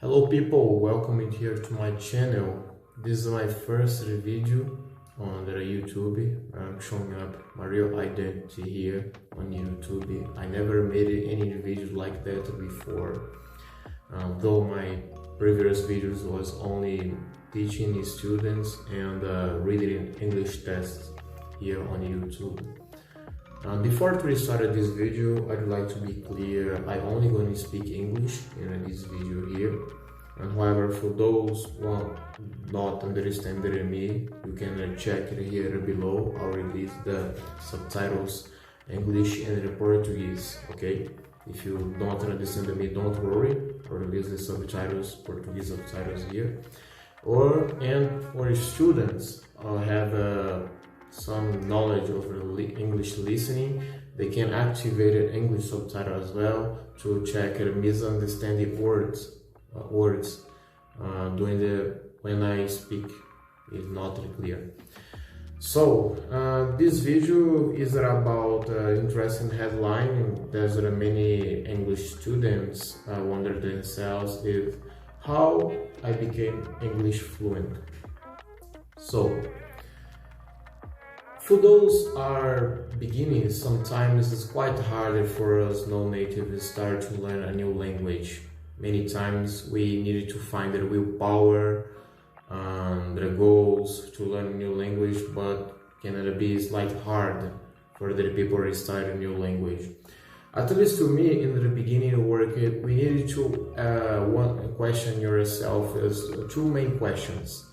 Hello people, welcome here to my channel. This is my first video on the YouTube. I'm showing up my real identity here on YouTube. I never made any videos like that before, though my previous videos was only teaching students and reading English tests here on YouTube. Before we start this video, I'd like to be clear, I'm only going to speak English in this video here. And however, for those who not understanding me, you can check it here below. I'll release the subtitles English and Portuguese, okay? If you don't understand me, don't worry, I'll release the subtitles, Portuguese subtitles here. And for students who have some knowledge of English listening, they can activate English subtitle as well to check misunderstanding words when I speak is not really clear. So this video is about interesting headline. There's many English students wonder themselves if how I became English fluent. So for those are beginnings, sometimes it's quite harder for us non-natives start to learn a new language. Many times we needed to find the willpower and the goals to learn a new language, but can be slightly hard for the people to start a new language. At least to me, in the beginning of work, we needed to question yourself as two main questions.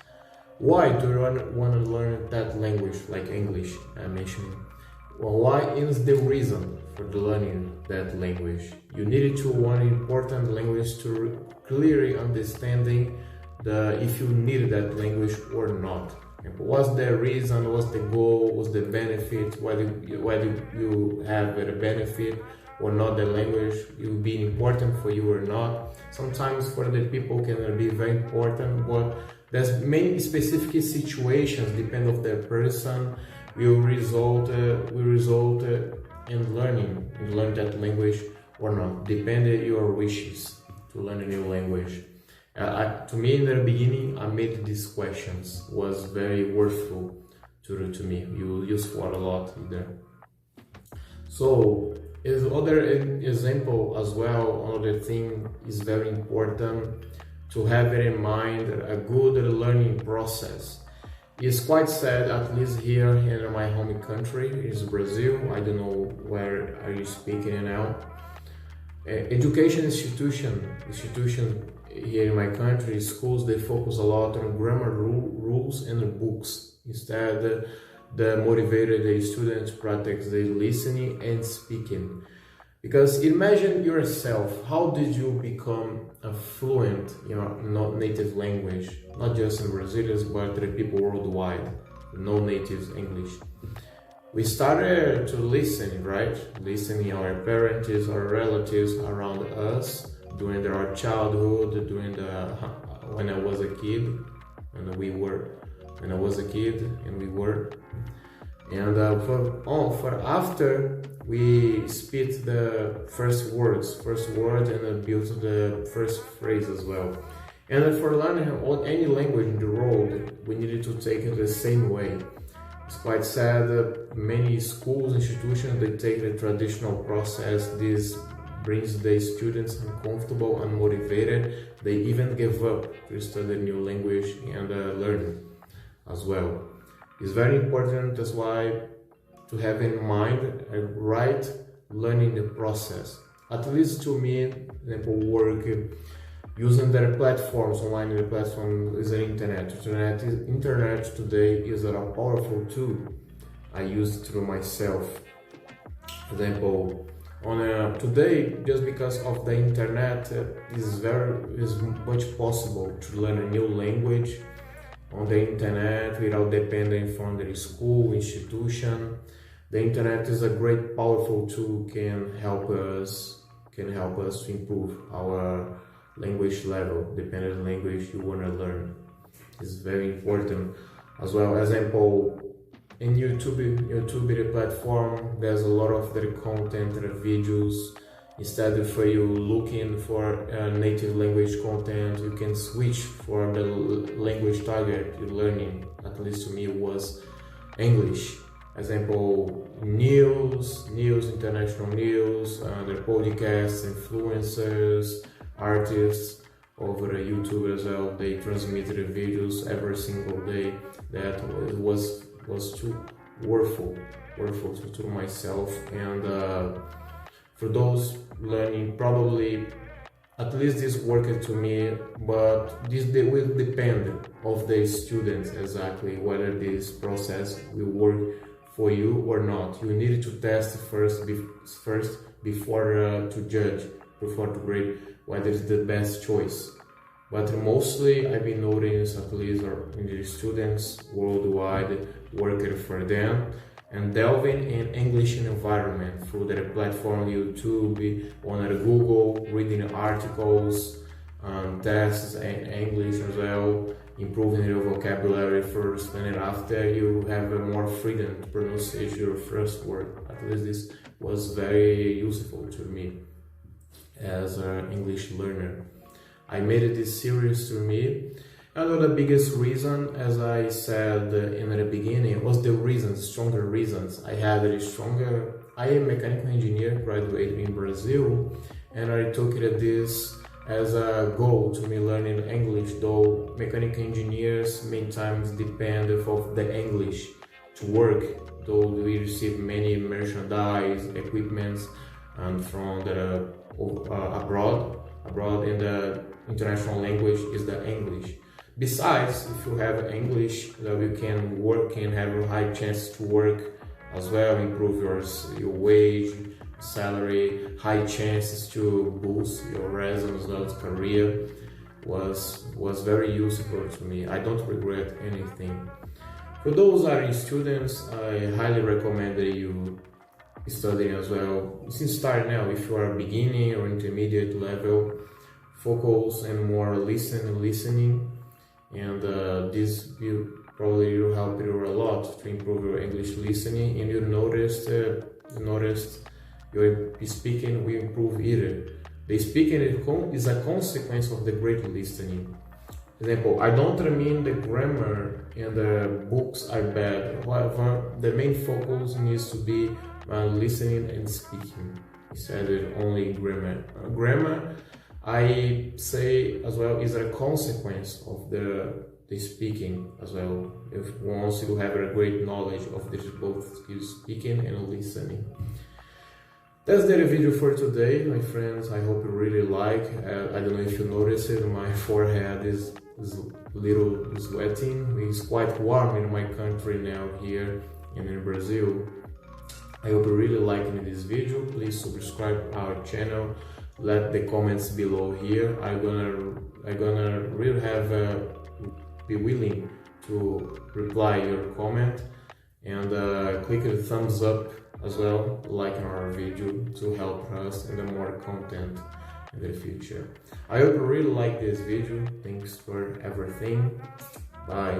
Why do you want to learn that language, like English I mentioned? Well, why is the reason for the learning that language? You needed to one important language to clearly understanding if you need that language or not. What's the reason, what's the goal, what's the benefit, whether you have a benefit or not, the language will be important for you or not. Sometimes for the people can be very important, but there's many specific situations, depend of the person, will result in learn that language or not, depending your wishes to learn a new language. To me, in the beginning, I made these questions was very worthful to me. You use for a lot there. So, is other example as well. Another thing is very important to have it in mind. A good learning process. It's quite sad, at least here in my home country, is Brazil. I don't know where are you speaking now. Education institution here in my country, schools, they focus a lot on grammar rules and books. Instead, they motivated the students to practice the listening and speaking. Because imagine yourself, how did you become a fluent in your native language? Not just in Brazilians, but the people worldwide, no native English. We started to listen, right? Listening our parents, our relatives around us during our childhood, when I was a kid, and we were. And for after we speak the first word and build the first phrase as well. And for learning any language in the world, we needed to take it the same way. It's quite sad that many schools, institutions, they take the traditional process. This brings the students uncomfortable and unmotivated. They even give up to study new language and learn as well. It's very important, that's why, to have in mind a right learning the process. At least to me, example, work using their platforms, online platform is the internet. Internet today is a powerful tool. I use it through myself. For example, today, just because of the internet, is much possible to learn a new language on the internet without depending from the school, institution. The internet is a great, powerful tool, can help us to improve our language level, depending on the language you want to learn. It's very important. As well, example, in YouTube the platform, there's a lot of the content, the videos Instead of you looking for native language content, you can switch for the language target you're learning. At least to me it was English. Example, news, international news, the podcasts, influencers, artists over YouTube as well. They transmitted videos every single day. That was too worthful to myself. And for those learning, probably at least this worked to me, but this will depend of the students exactly whether this process will work for you or not. You need to test first before to judge, before to grade whether it's the best choice. But mostly I've been noticing, at least in the students worldwide, working for them and delving in English environment through their platform YouTube, on Google, reading articles, tests in English as well, improving your vocabulary first, and then after you have more freedom to pronounce your first word. At least this was very useful to me as an English learner. I made it this serious to me. And the biggest reason, as I said in the beginning, was the reasons, stronger reasons. I am a mechanical engineer, graduated in Brazil, and I took this as a goal to me learning English, though mechanical engineers many times depend of the English to work, though we receive many merchandise, equipments, and from the abroad, and the international language is the English. Besides, if you have English, you can work and have a high chance to work as well, improve your wage, salary, high chances to boost your resume as well as career. Was very useful to me. I don't regret anything. For those are students, I highly recommend that you study as well. Since start now, if you are beginning or intermediate level, focus and more listening. And this will probably help you a lot to improve your English listening, and you noticed your speaking will improve either. The speaking is a consequence of the great listening. Example, I don't mean the grammar and the books are bad. However, the main focus needs to be listening and speaking instead of only grammar. Grammar, I say as well, is a consequence of the speaking as well. If once you have a great knowledge of this both skills, speaking and listening. That's the video for today, my friends. I hope you really like. I don't know if you noticed it, my forehead is little sweating. It's quite warm in my country now here in Brazil. I hope you really liking this video. Please subscribe our channel. Let the comments below here. I'm gonna really be willing to reply your comment, and click the thumbs up as well, like our video to help us in the more content in the future. I hope you really like this video. Thanks for everything. Bye.